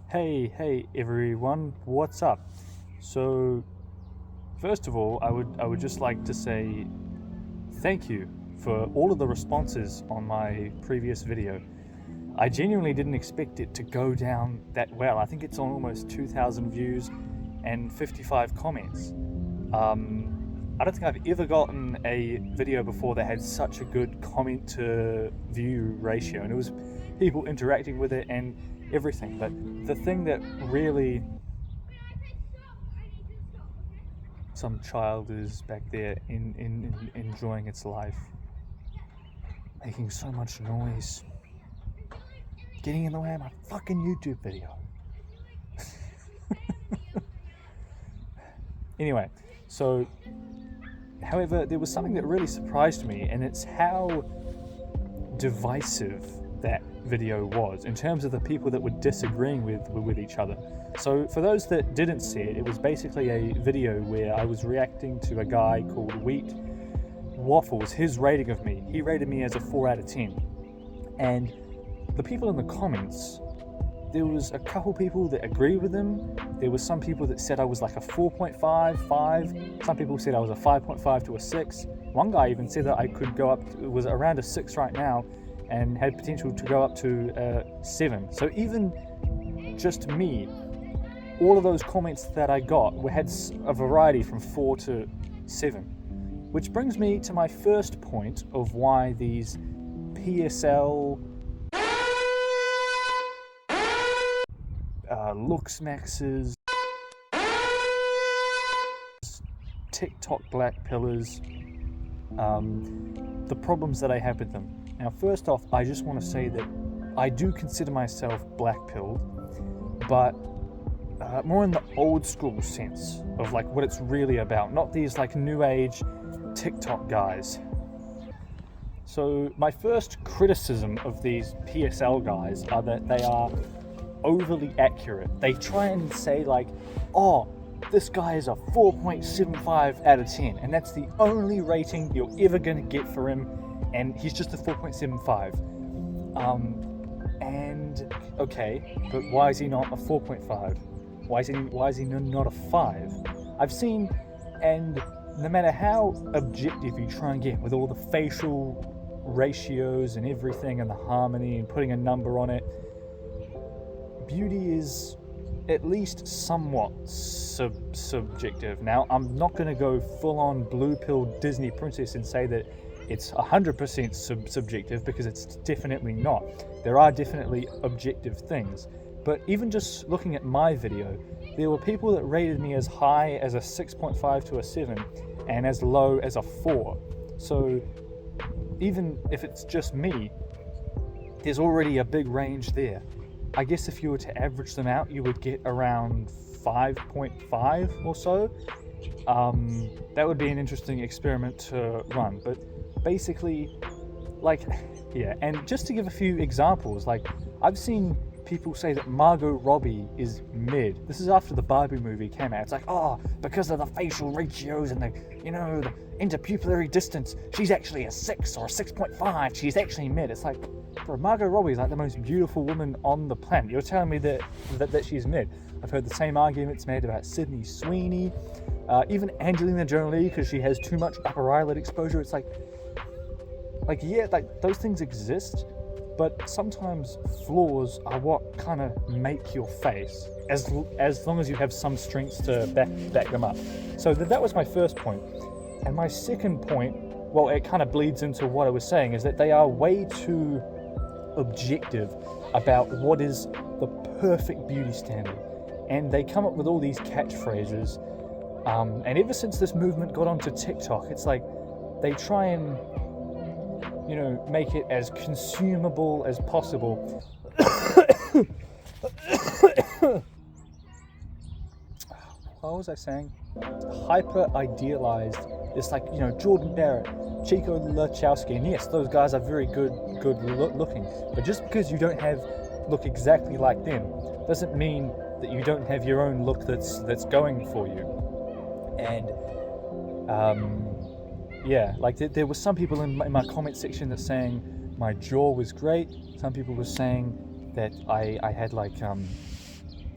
Hey everyone, what's up? So, first of all, I would just like to say thank you for all of the responses on my previous video. I genuinely didn't expect it to go down that well. I think it's on almost 2,000 views and 55 comments. I don't think I've ever gotten a video before that had such a good comment to view ratio, and it was people interacting with it and everything. But the thing that really, some child is back there in enjoying its life, making so much noise, getting in the way of my fucking YouTube video. Anyway, so however, there was something that really surprised me, and it's how divisive that video was in terms of the people that were disagreeing with each other. So for those that didn't see it, it was basically a video where I was reacting to a guy called Waffles, his rating of me. He rated me as a 4 out of 10. And the people in the comments, there was a couple people that agreed with him. There was some people that said I was like a 4.5, 5. Some people said I was a 5.5 to a 6. One guy even said that I could go up, it was around a 6 right now, and had potential to go up to a 7. So even just me, all of those comments that I got had a variety from 4 to 7. Which brings me to my first point of why these PSL, Looksmaxxers, TikTok Blackpillers, the problems that I have with them. Now, first off, I just want to say that I do consider myself Blackpilled, but more in the old school sense of like what it's really about, not these like new age TikTok guys. So my first criticism of these PSL guys are that they are overly accurate. They try and say like, oh, this guy is a 4.75 out of 10, and that's the only rating you're ever going to get for him, and he's just a 4.75. And okay, but why is he not a 4.5? Why is he not a 5? I've seen, and no matter how objective you try and get with all the facial ratios and everything and the harmony and putting a number on it, beauty is at least somewhat subjective. Now, I'm not going to go full-on blue pill Disney princess and say that it's 100% subjective, because it's definitely not. There are definitely objective things. But even just looking at my video, there were people that rated me as high as a 6.5 to a 7 and as low as a 4. So even if it's just me, there's already a big range there. I guess if you were to average them out, you would get around 5.5 or so. That would be an interesting experiment to run. But basically, like, yeah, and just to give a few examples, like, I've seen people say that Margot Robbie is mid. This is after the Barbie movie came out. It's like, oh, because of the facial ratios and the interpupillary distance, she's actually a 6 or a 6.5. She's actually mid. It's like, bro, Margot Robbie is like the most beautiful woman on the planet. You're telling me that she's mid. I've heard the same arguments made about Sydney Sweeney, even Angelina Jolie, because she has too much upper eyelid exposure. It's like yeah, like those things exist. But sometimes flaws are what kind of make your face, as long as you have some strengths to back them up. So that was my first point. And my second point, well, it kind of bleeds into what I was saying, is that they are way too objective about what is the perfect beauty standard. And they come up with all these catchphrases. And ever since this movement got onto TikTok, it's like they try and make it as consumable as possible. What was I saying? Hyper idealized. It's like, Jordan Barrett, Chico Lachowski, and yes, those guys are very good looking. But just because you don't look exactly like them doesn't mean that you don't have your own look that's going for you. And yeah, like there were some people in my comment section that saying my jaw was great. Some people were saying that I had like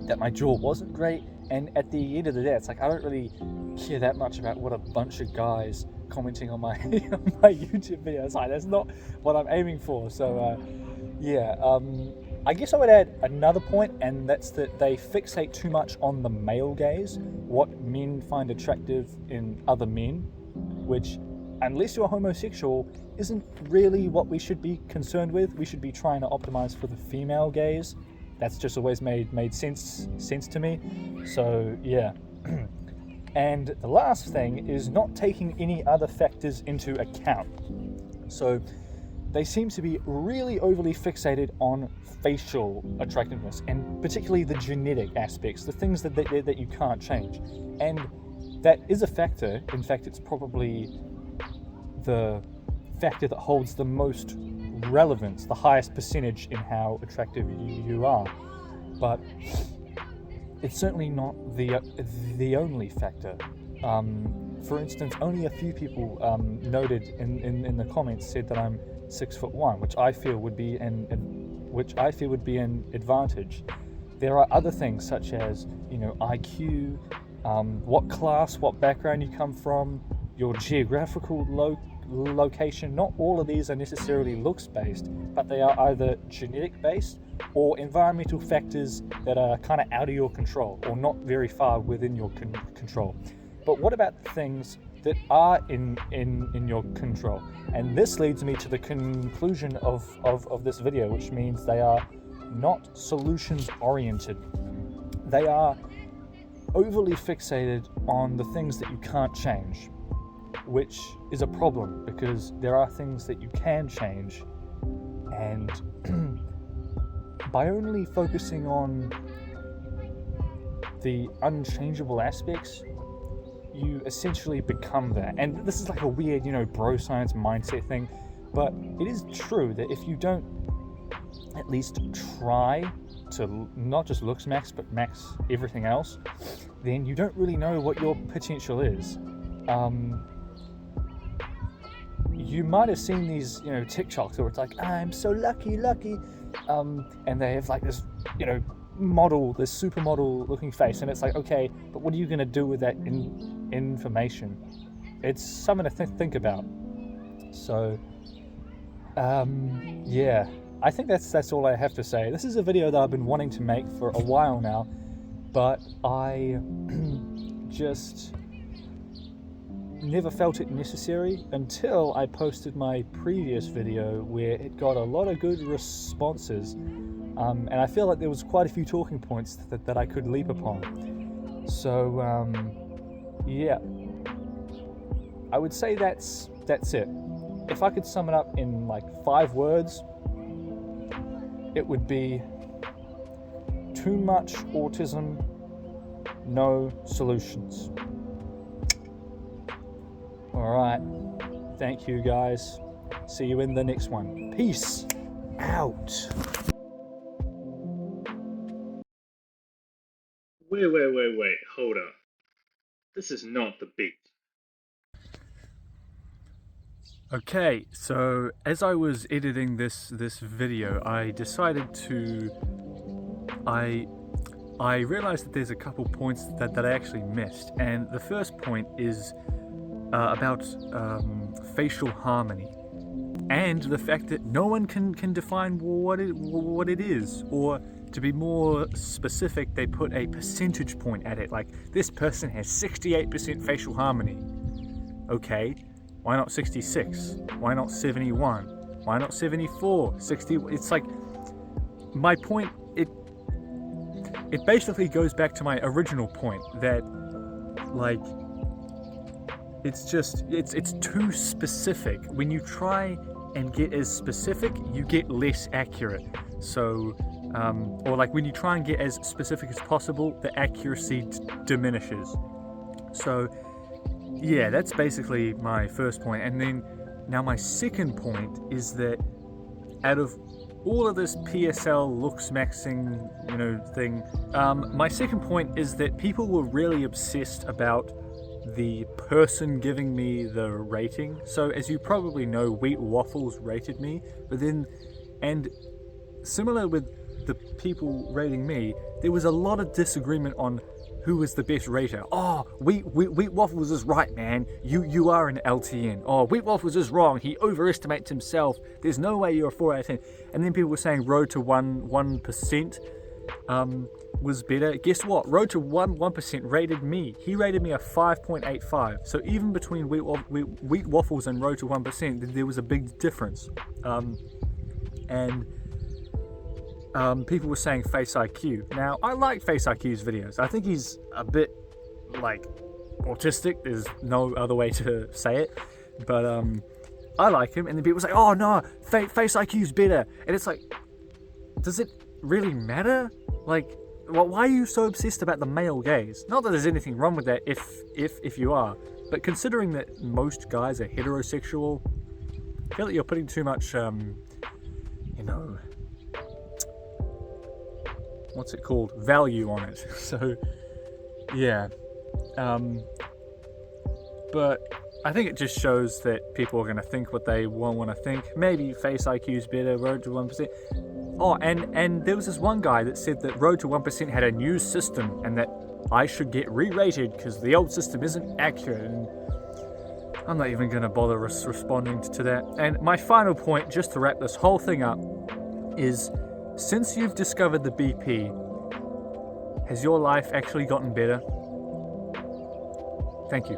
that my jaw wasn't great. And at the end of the day, it's like I don't really care that much about what a bunch of guys commenting on my on my YouTube videos. Like, that's not what I'm aiming for. So I guess I would add another point, and that's that they fixate too much on the male gaze, what men find attractive in other men, which, unless you're homosexual, isn't really what we should be concerned with. We should be trying to optimize for the female gaze. That's just always made sense to me. So yeah. And the last thing is not taking any other factors into account. So they seem to be really overly fixated on facial attractiveness, and particularly the genetic aspects, the things that you can't change. And that is a factor. In fact, it's probably the factor that holds the most relevance, the highest percentage in how attractive you are. But it's certainly not the only factor. For instance, only a few people noted in the comments said that I'm 6'1", which I feel would be an advantage. There are other things such as, IQ, what class, what background you come from, your geographical location. Not all of these are necessarily looks based, but they are either genetic based or environmental factors that are kind of out of your control or not very far within your control. But what about the things that are in your control? And this leads me to the conclusion of this video, which means they are not solutions oriented. They are overly fixated on the things that you can't change, which is a problem because there are things that you can change, and by only focusing on the unchangeable aspects, you essentially become that. And this is like a weird, bro science mindset thing, but it is true that if you don't at least try to not just looks max, but max everything else, then you don't really know what your potential is. You might have seen these, TikToks where it's like, I'm so lucky, and they have like this, model, this supermodel looking face, and it's like, okay, but what are you going to do with that information? It's something to think about. So I think that's all I have to say. This is a video that I've been wanting to make for a while now, but I just never felt it necessary until I posted my previous video where it got a lot of good responses, and I feel like there was quite a few talking points that I could leap upon. So I would say that's it. If I could sum it up in like 5 words, it would be: too much autism, no solutions. Alright, thank you guys. See you in the next one. Peace out. Wait, hold up. This is not the beat. Okay, so as I was editing this video, I decided to... I realized that there's a couple points that I actually missed, and the first point is about facial harmony, and the fact that no one can define what it is, or to be more specific, they put a percentage point at it, like this person has 68% facial harmony. Okay, why not 66? Why not 71? Why not 74? 60? It's like, my point, it basically goes back to my original point that, like, it's too specific. When you try and get as specific, you get less accurate. So, or like when you try and get as specific as possible, the accuracy diminishes. So, yeah, that's basically my first point. And then, now my second point is that out of all of this PSL Looksmaxxing, thing, my second point is that people were really obsessed about the person giving me the rating. So as you probably know, Waffles rated me, but then, and similar with the people rating me, there was a lot of disagreement on who was the best rater. Oh, Wheat Waffles is right, man. You are an LTN. Oh, Wheat Waffles is wrong. He overestimates himself. There's no way you're a 4 out of 10. And then people were saying Road to 1% was better. Guess what? Road to 1% rated me. He rated me a 5.85. So even between Wheat Waffles and Road to 1%, there was a big difference. People were saying Face IQ. Now, I like Face IQ's videos. I think he's a bit, like, autistic. There's no other way to say it. But I like him. And then people say, oh, no, Face IQ's better. And it's like, does it really matter? Like, well, why are you so obsessed about the male gaze? Not that there's anything wrong with that if you are. But considering that most guys are heterosexual, I feel like you're putting too much, what's it called? Value on it. So, yeah. But I think it just shows that people are going to think what they want to think. Maybe Face IQ's better, Road to 1%. Oh, and there was this one guy that said that Road to 1% had a new system and that I should get re-rated because the old system isn't accurate. And I'm not even going to bother responding to that. And my final point, just to wrap this whole thing up, is since you've discovered the BP, has your life actually gotten better? Thank you.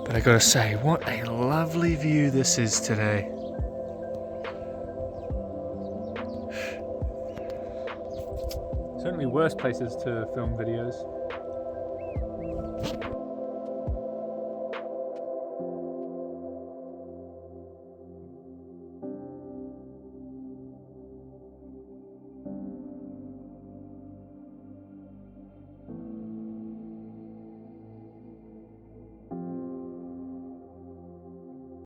But I gotta say, what a lovely view this is today. Certainly worse places to film videos.